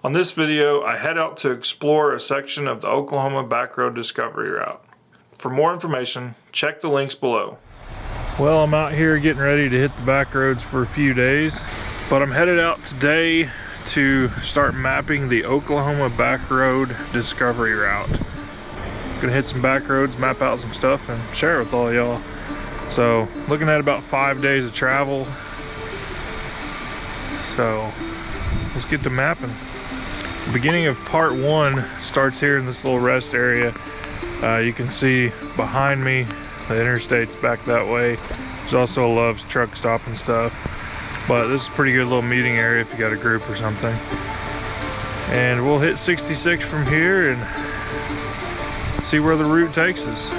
On this video, I head out to explore a section of the Oklahoma Backroad Discovery Route. For more information, check the links below. Well, I'm out here getting ready to hit the back roads for a few days, but I'm headed out today to start mapping the Oklahoma Backroad Discovery Route. Gonna hit some back roads, map out some stuff, and share it with all y'all. So, looking at about 5 days of travel. So, let's get to mapping. The beginning of part 1 starts here in this little rest area. You can see behind me, the interstate's back that way. There's also a Love's truck stop and stuff. But this is a pretty good little meeting area if you got a group or something. And we'll hit 66 from here and see where the route takes us.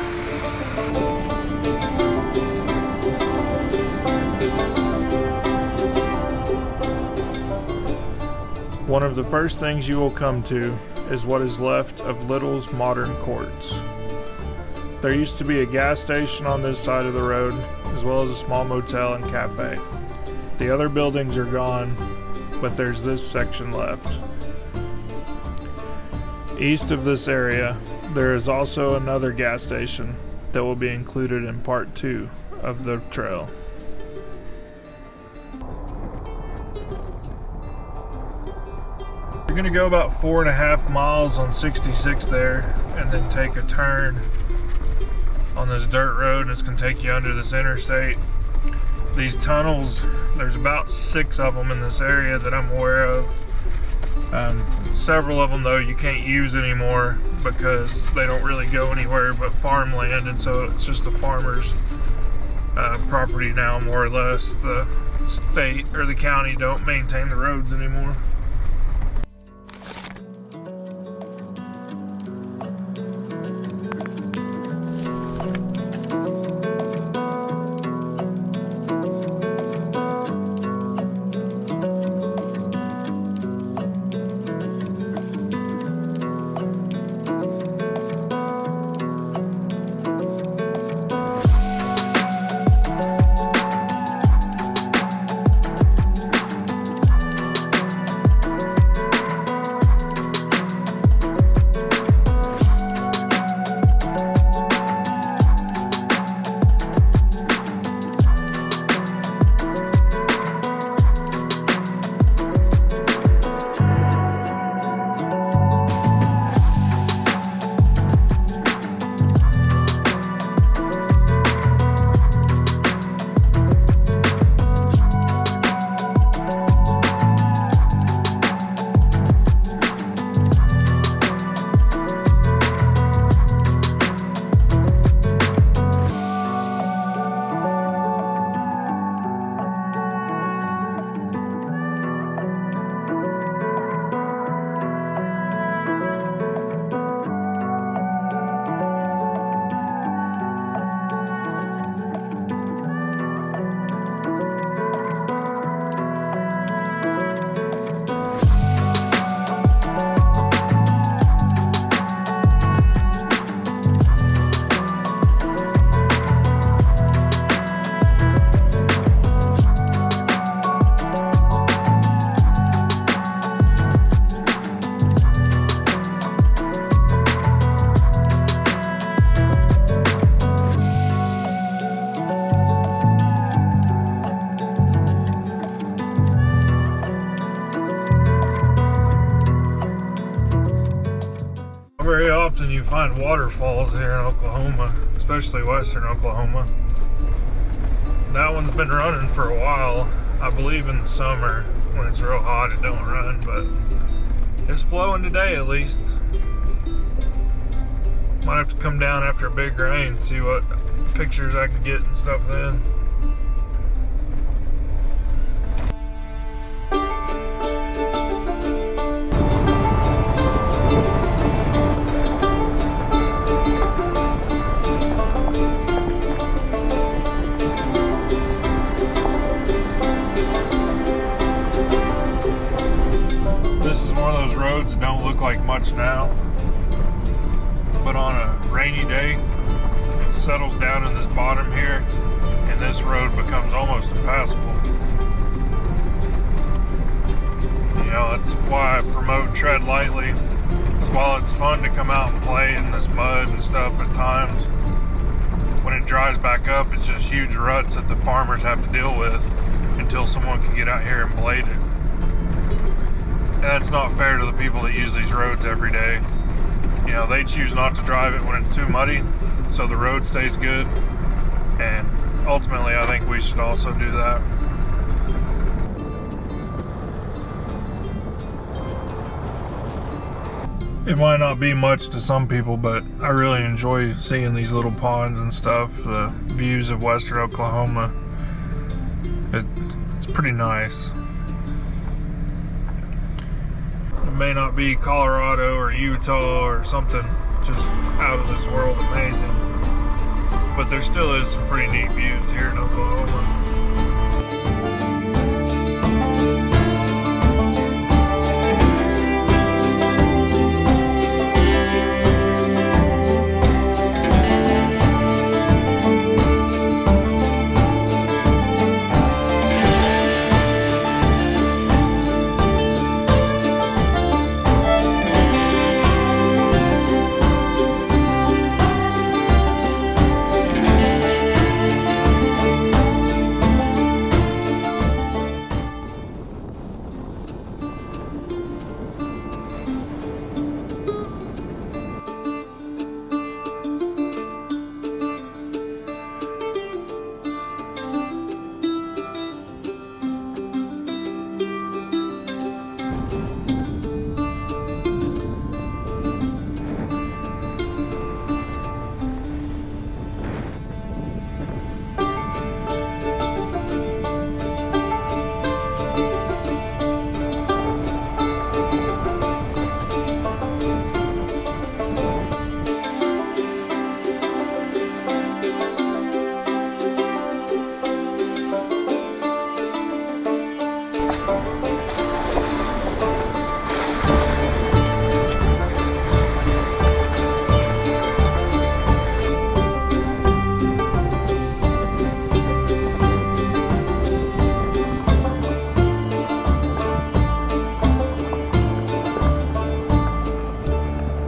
One of the first things you will come to is what is left of Little's Modern Courts. There used to be a gas station on this side of the road, as well as a small motel and cafe. The other buildings are gone, but there's this section left. East of this area, there is also another gas station that will be included in part 2 of the trail. You're gonna go about 4.5 miles on 66 there, and then take a turn on this dirt road, and it's gonna take you under this interstate. These tunnels, there's about 6 of them in this area that I'm aware of. Several of them though you can't use anymore because they don't really go anywhere but farmland, and so it's just the farmer's property now, more or less. The state or the county don't maintain the roads anymore. Very often you find waterfalls here in Oklahoma, especially western Oklahoma. That one's been running for a while. I believe in the summer when it's real hot it don't run, but it's flowing today at least. Might have to come down after a big rain and see what pictures I can get and stuff then. Roads don't look like much now, but on a rainy day it settles down in this bottom here and this road becomes almost impassable. You know, that's why why I promote tread lightly. While it's fun to come out and play in this mud and stuff at times, when it dries back up, it's just huge ruts that the farmers have to deal with until someone can get out here and blade it. And that's not fair to the people that use these roads every day. You know, they choose not to drive it when it's too muddy, so the road stays good. And ultimately, I think we should also do that. It might not be much to some people, but I really enjoy seeing these little ponds and stuff, the views of western Oklahoma. It's pretty nice. It may not be Colorado or Utah or something just out of this world amazing, but there still is some pretty neat views here in Oklahoma.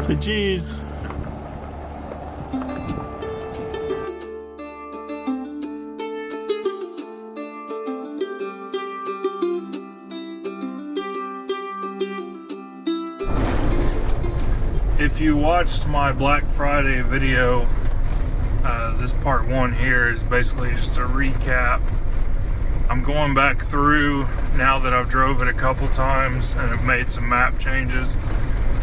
Say cheese. If you watched my Black Friday video, this part one here is basically just a recap. I'm going back through now that I've drove it a couple times and have made some map changes.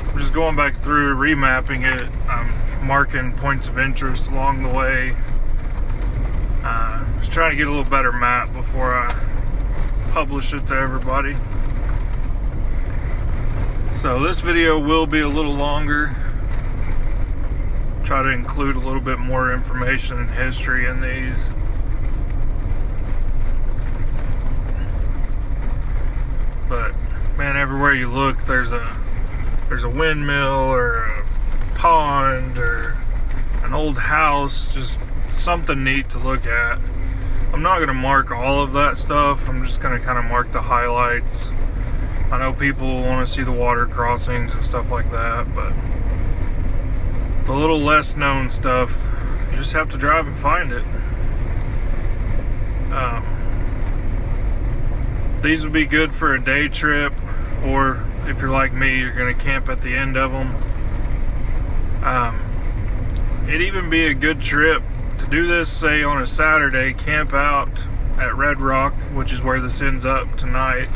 I'm just going back through, remapping it. I'm marking points of interest along the way. Just trying to get a little better map before I publish it to everybody. So this video will be a little longer. Try to include a little bit more information and history in these. But man, everywhere you look, there's a windmill or a pond or an old house, just something neat to look at. I'm not going to mark all of that stuff. I'm just going to kind of mark the highlights. I know people want to see the water crossings and stuff like that, but the little less known stuff, you just have to drive and find it. These would be good for a day trip, or if you're like me, you're going to camp at the end of them. It'd even be a good trip to do this, say on a Saturday, camp out at Red Rock, which is where this ends up tonight.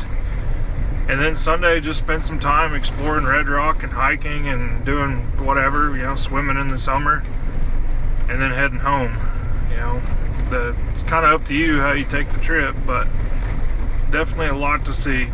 And then Sunday, just spend some time exploring Red Rock and hiking and doing whatever, you know, swimming in the summer, and then heading home. You know, it's kind of up to you how you take the trip, but definitely a lot to see.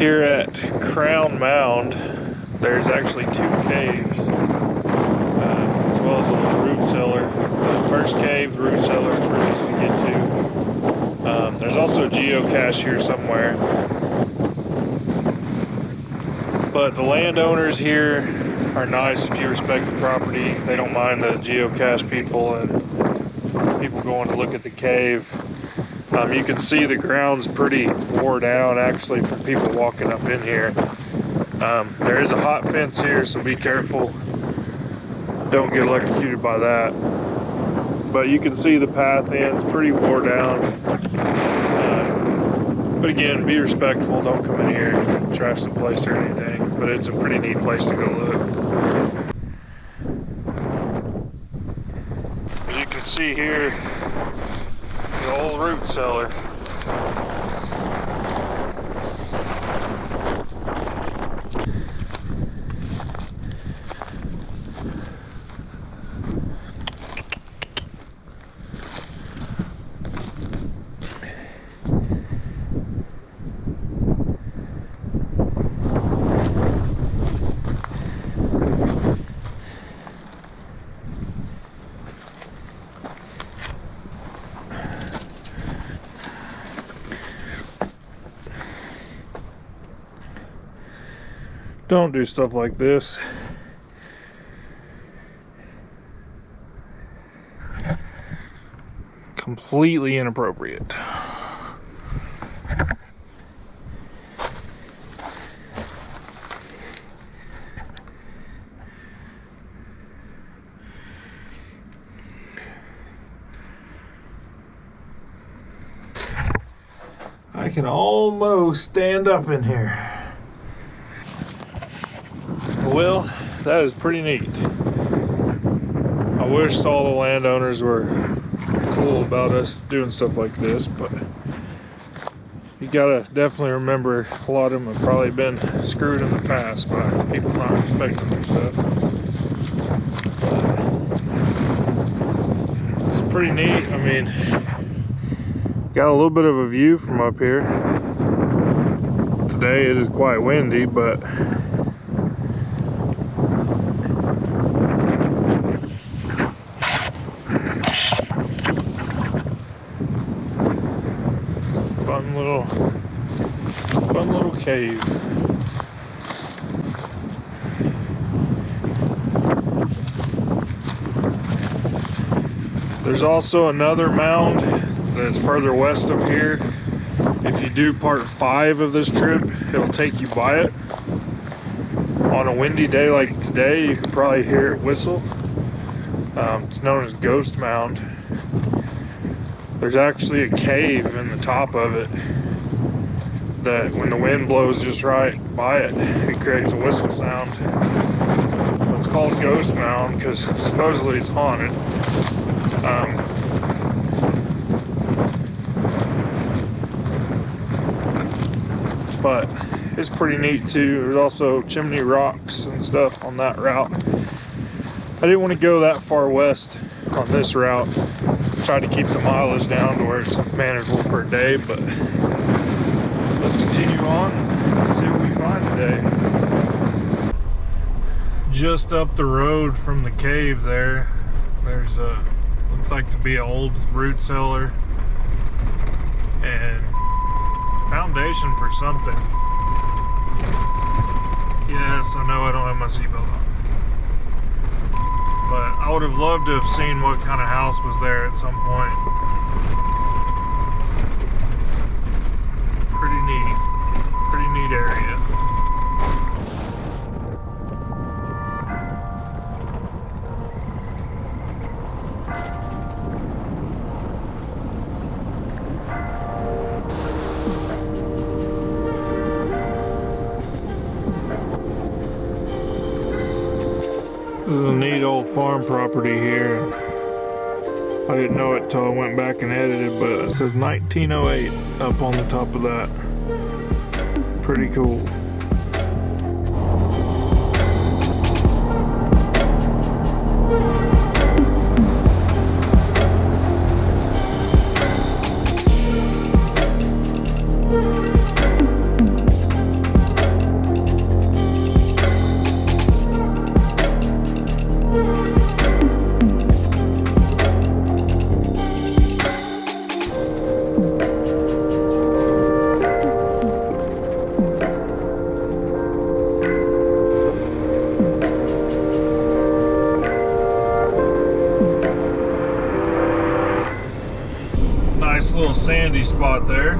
Here at Crown Mound, there's actually 2 caves, as well as a little root cellar. The first cave, the root cellar, is pretty easy to get to. There's also a geocache here somewhere. But the landowners here are nice if you respect the property. They don't mind the geocache people and people going to look at the cave. You can see the ground's pretty wore down actually from people walking up in here. There is a hot fence here, so be careful. Don't get electrocuted by that. But you can see the path ends pretty wore down. But again, be respectful. Don't come in here and trash the place or anything. But it's a pretty neat place to go look. As you can see here, the old root cellar. Don't do stuff like this. Completely inappropriate. I can almost stand up in here. Well, that is pretty neat. I wish all the landowners were cool about us doing stuff like this, but you gotta definitely remember a lot of them have probably been screwed in the past by people not respecting their stuff. It's pretty neat. I mean, got a little bit of a view from up here. Today it is quite windy, but fun little cave. There's also another mound that's further west of here. If you do part 5 of this trip, it'll take you by it. On a windy day like today, you can probably hear it whistle. It's known as Ghost Mound. There's actually a cave in the top of it that when the wind blows just right by it, it creates a whistle sound. It's called Ghost Mound because supposedly it's haunted. But it's pretty neat too. There's also chimney rocks and stuff on that route. I didn't want to go that far west on this route. Try to keep the mileage down to where it's manageable for a day, but let's continue on and see what we find today. Just up the road from the cave there's a, looks like to be an old root cellar and foundation for something. Yes, I know I don't have my seatbelt on. But I would have loved to have seen what kind of house was there at some point. Pretty neat area. This is a neat old farm property here. I didn't know it till I went back and edited, but it says 1908 up on the top of that. Pretty cool. sandy spot there.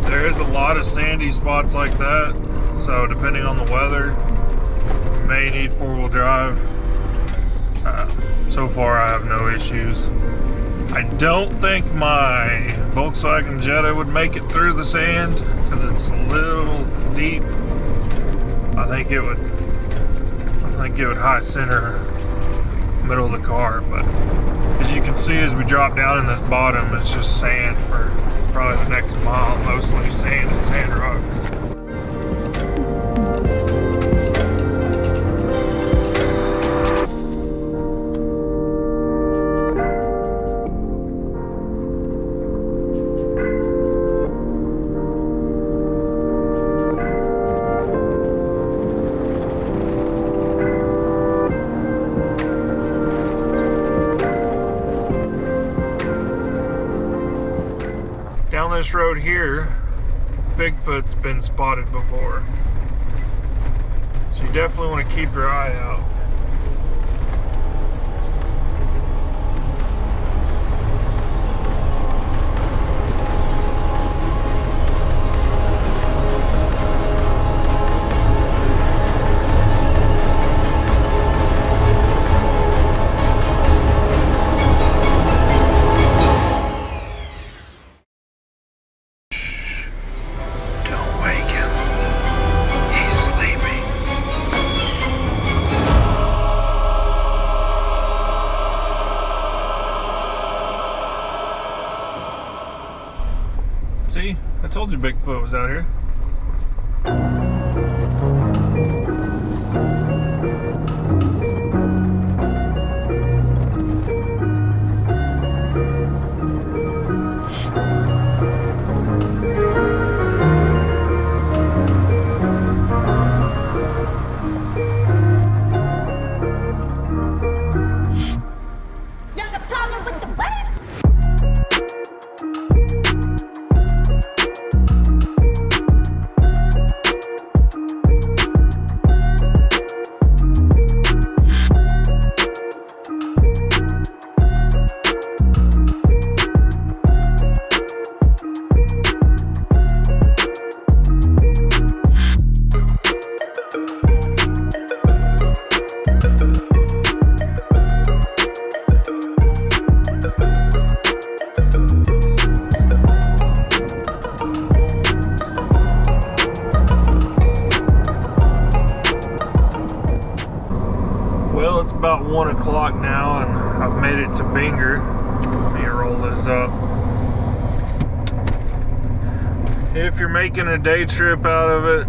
There is a lot of sandy spots like that, so depending on the weather, you may need four-wheel drive. So far I have no issues. I don't think my Volkswagen Jetta would make it through the sand because it's a little deep. I think it would high center middle of the car, but as you can see, as we drop down in this bottom, it's just sand for probably the next mile, mostly sand and sand rock. Down this road here, Bigfoot's been spotted before, so you definitely want to keep your eye out. See, I told you Bigfoot was out here. Well, it's about 1 o'clock now and I've made it to Binger. Let me roll this up. If you're making a day trip out of it,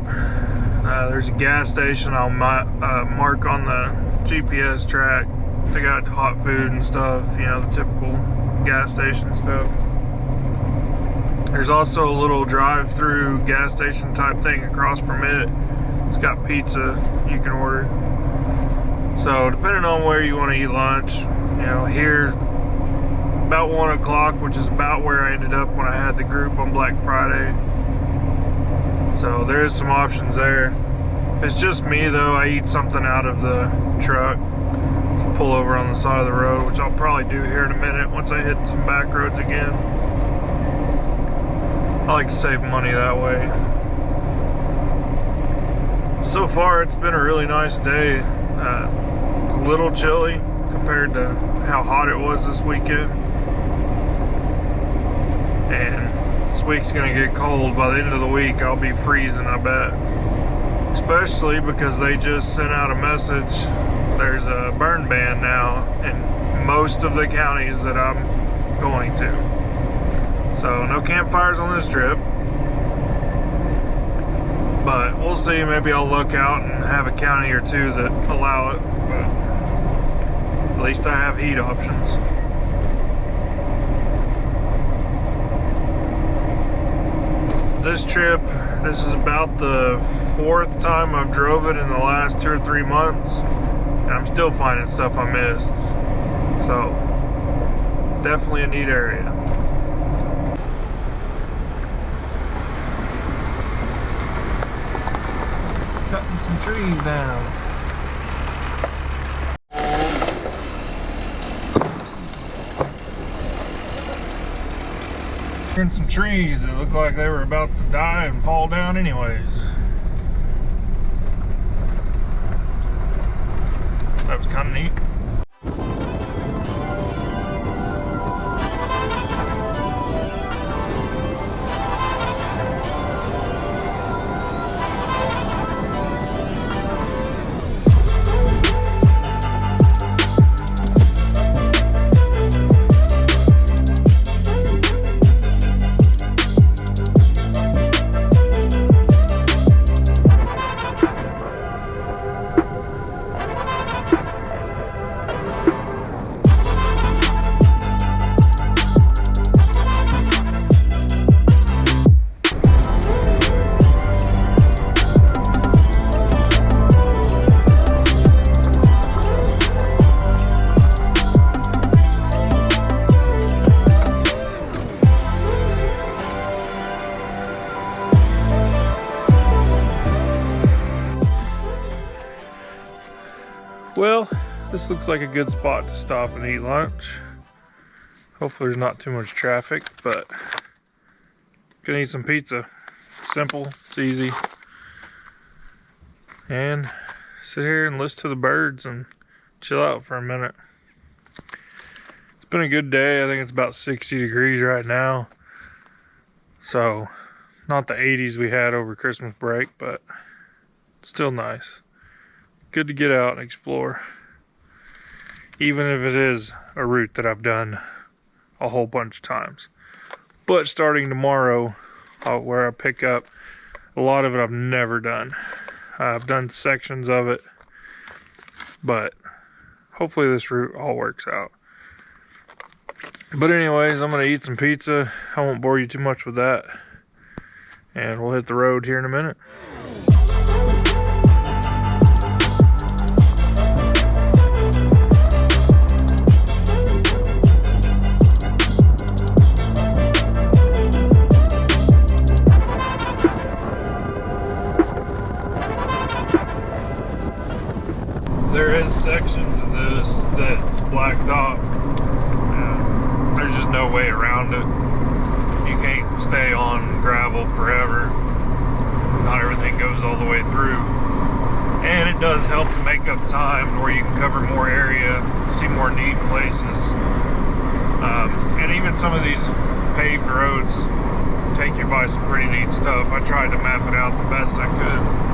there's a gas station I'll mark on the GPS track. They got hot food and stuff, you know, the typical gas station stuff. There's also a little drive-through gas station type thing across from it. It's got pizza you can order. So depending on where you want to eat lunch, you know, here about 1 o'clock, which is about where I ended up when I had the group on Black Friday. So there is some options there. If it's just me though, I eat something out of the truck. Just pull over on the side of the road, which I'll probably do here in a minute once I hit some back roads again. I like to save money that way. So far it's been a really nice day. It's a little chilly compared to how hot it was this weekend. And this week's gonna get cold. By the end of the week, I'll be freezing, I bet. Especially because they just sent out a message. There's a burn ban now in most of the counties that I'm going to. So no campfires on this trip. But we'll see, maybe I'll look out and have a county or two that allow it. But at least I have heat options. This trip, this is about the 4th time I've drove it in the last 2 or 3 months, and I'm still finding stuff I missed. So, definitely a neat area. Cutting some trees down. And some trees that look like they were about to die and fall down anyways. That was kind of neat. Well, this looks like a good spot to stop and eat lunch. Hopefully there's not too much traffic, but gonna eat some pizza. It's simple, it's easy. And sit here and listen to the birds and chill out for a minute. It's been a good day. I think it's about 60 degrees right now. So, not the 80s we had over Christmas break, but still nice. Good to get out and explore, even if it is a route that I've done a whole bunch of times. But starting tomorrow, where I pick up, a lot of it I've never done. I've done sections of it, but hopefully this route all works out. But anyways, I'm gonna eat some pizza. I won't bore you too much with that, and we'll hit the road here in a minute. There is sections of this that's blacktop. There's just no way around it. You can't stay on gravel forever. Not everything goes all the way through. And it does help to make up time where you can cover more area, see more neat places. And even some of these paved roads take you by some pretty neat stuff. I tried to map it out the best I could.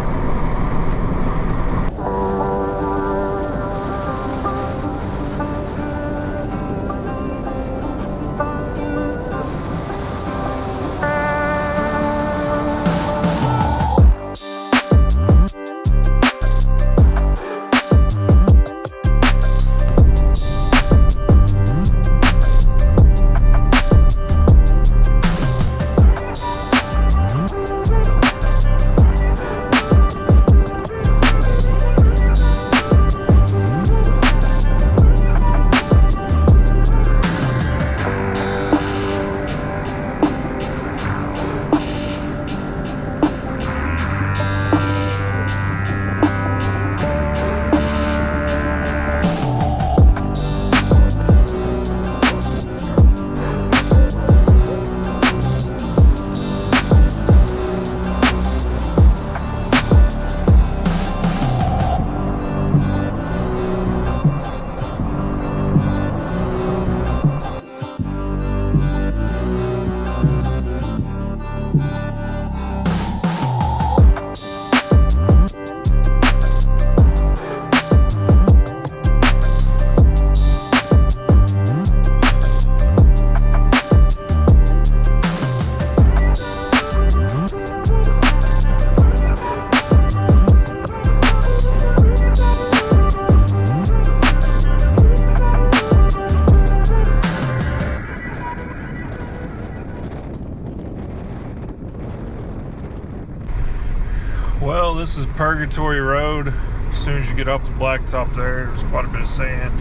Well, this is Purgatory Road. As soon as you get off the blacktop there's quite a bit of sand.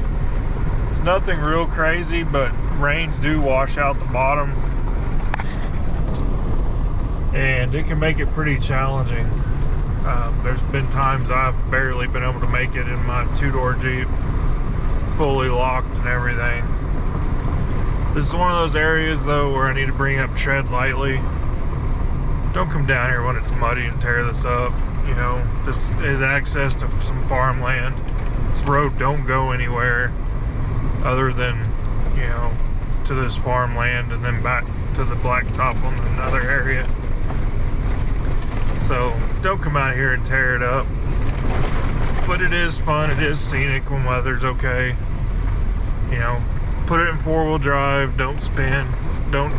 It's nothing real crazy, but rains do wash out the bottom. And it can make it pretty challenging. There's been times I've barely been able to make it in my two-door Jeep, fully locked and everything. This is one of those areas though where I need to bring up tread lightly. Don't come down here when it's muddy and tear this up. You know, this is access to some farmland. This road don't go anywhere other than, you know, to this farmland and then back to the blacktop on another area. So don't come out here and tear it up. But it is fun, it is scenic when weather's okay. You know, put it in 4-wheel drive, don't spin. Don't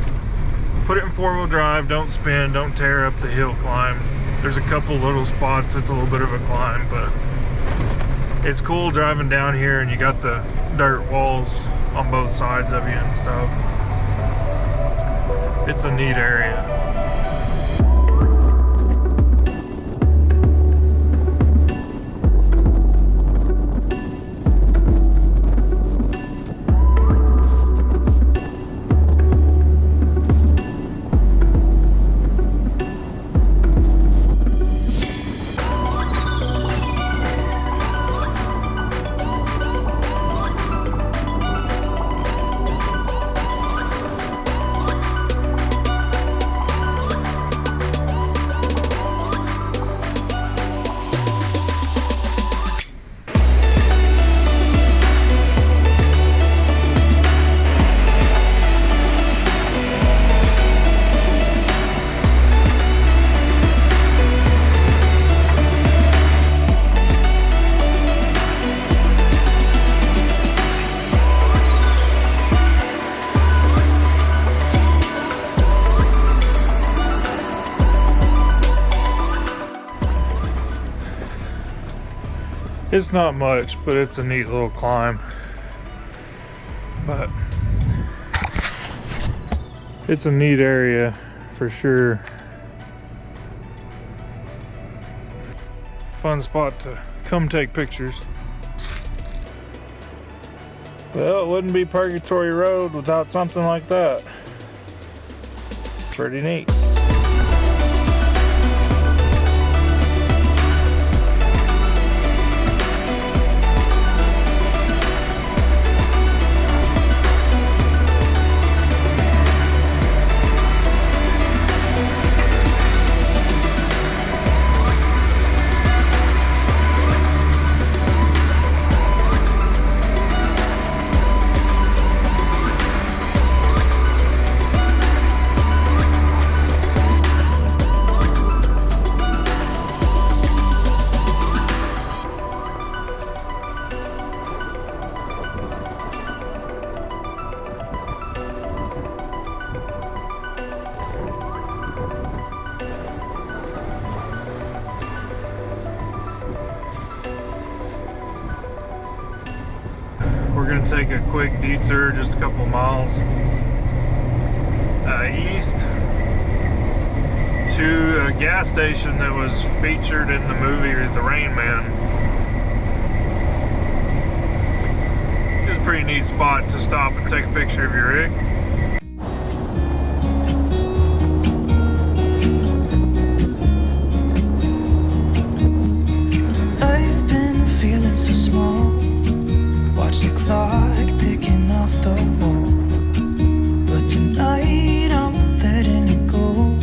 put it in 4-wheel drive, don't spin, don't tear up the hill climb. There's a couple little spots, it's a little bit of a climb, but it's cool driving down here and you got the dirt walls on both sides of you and stuff. It's a neat area. It's not much, but it's a neat little climb. But it's a neat area for sure. Fun spot to come take pictures. Well, it wouldn't be Purgatory Road without something like that. Pretty neat. We're going to take a quick detour, just a couple miles east to a gas station that was featured in the movie The Rain Man. It's a pretty neat spot to stop and take a picture of your rig. I've been feeling so small. Watch the clock ticking off the wall. But tonight I'm letting it go.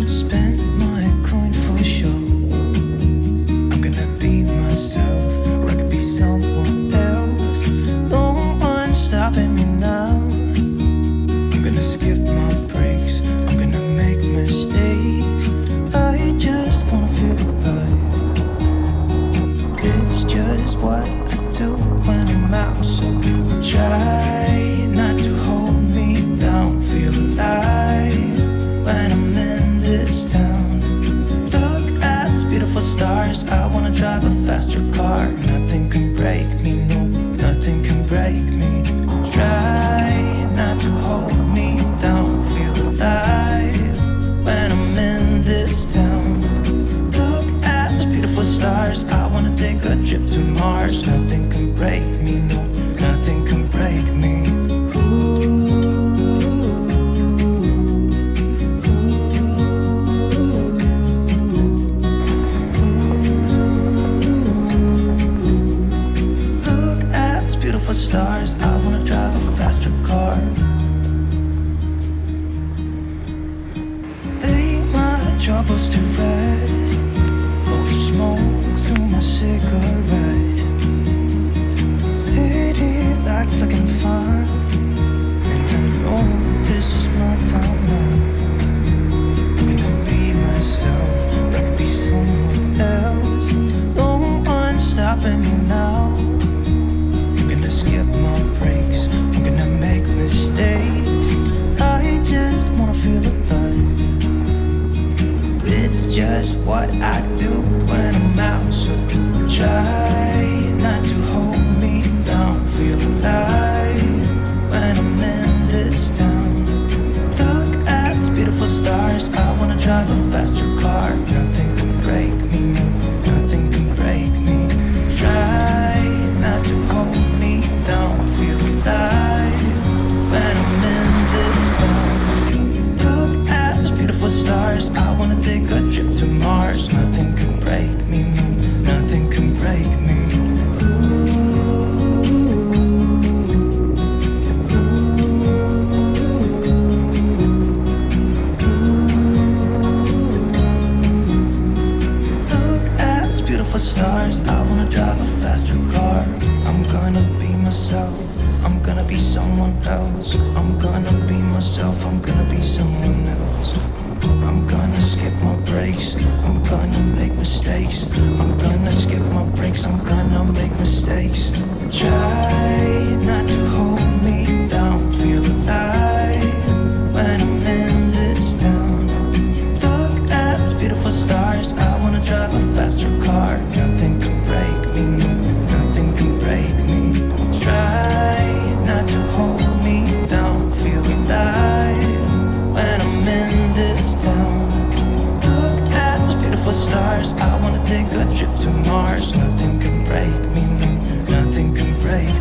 Spend my coin for sure. I'm gonna be myself, or I could be someone else. No one's stopping me now. I'm gonna skip my breaks, I'm gonna make mistakes. I just wanna feel alive. It's just what when I'm out, so try not to hold me down. Feel alive when I'm in this town. Look at these beautiful stars. I wanna drive a faster car. Nothing can break me, no, nothing can break me. Try not to hold me down. Feel alive when I'm in this town. Look at these beautiful stars. I wanna take a trip to Mars. Nothing can break me, no, nothing can break me. Look at these beautiful stars. I wanna drive a faster car. on, and I know this is my time now. I'm gonna be myself, I could be someone else. No one's stopping me now. I'm gonna skip my breaks, I'm gonna make mistakes. I just wanna feel alive. It's just what I do when I'm out, so try not to hold me down. Feel alive when I'm in this town. Look at these beautiful stars, I wanna drive a faster car. Nothing can break me, no, nothing can break me. Try not to hold me down. Feel alive when I'm in this town. Look at these beautiful stars, I wanna take a trip to Mars. Nothing can break me, no, nothing can break me. Look at these beautiful stars, I wanna drive a faster car. I'm gonna be myself, I'm gonna be someone else. I'm gonna be myself, I'm gonna be someone else. I'm gonna skip my breaks, I'm gonna make mistakes. I'm gonna skip my breaks, I'm gonna make mistakes. Try not to hold me down. Feel alive when I'm in this town. Look at these beautiful stars, I wanna drive a faster car. Nothing can break me, no, nothing can break me. Try not to hold me down. Feel alive when I'm in this town. Look at those beautiful stars, I wanna take a trip to Mars. Nothing can break me, no, nothing can break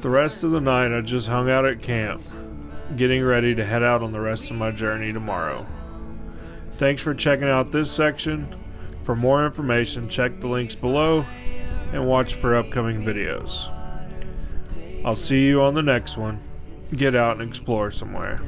The rest of the night I just hung out at camp, getting ready to head out on the rest of my journey tomorrow. Thanks for checking out this section. For more information, check the links below and watch for upcoming videos. I'll see you on the next one. Get out and explore somewhere.